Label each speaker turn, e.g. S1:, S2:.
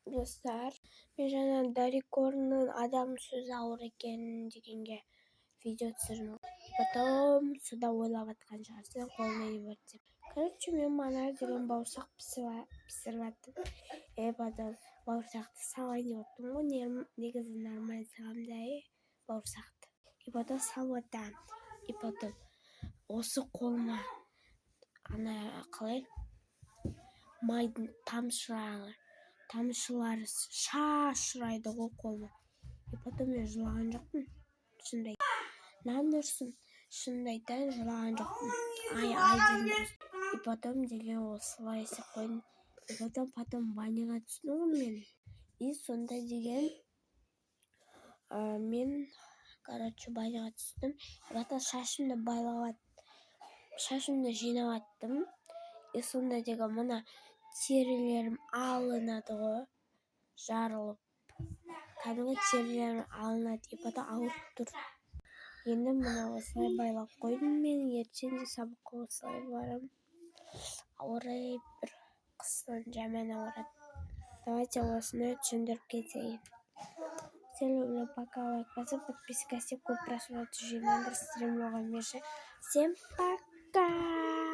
S1: Достар, мен жаңа Дарикорнның адам сөзі ауыр екен дегенге видео түсірдім. Потом сюда ойлап жатқан шығарсың, қолына не бар деп. Короче, мен манар деген бауырсақ пісіріп жаттым. Потом бауырсақты салайын деп оттым ғой, негізі нормально саламын да бауырсақты. И потом салып жатам. И потом осы қолыма ана қалай майдың тамшылары шашырайды ғой қолыма. И потом мен жылаған жоқпын, шынымды нан ұрсын, шынымды айтайын, жылаған жоқпын. Ай дедім дұрыс. И потом деген осылай істеп қойдым. И потом баняға түстім ғой мен. И сонда деген мен баняға түстім. И потом шашымды жинап аттым. И сонда деген мына терілерім алынады ғой, жарылып. Кәдімгі терілерім алынады, и потом ауырып тұр. Енді мына осылай байлап қойдым мен, ертең де сабаққа осылай барам. Ауырай бір қыстан жаман ауырады. Давайте осыны түсіндіріп кетейін. Всем люблю, пока, лайк басып, подписка істеп, көп просмотр жинаңдар, стримлерға берші. Всем пока!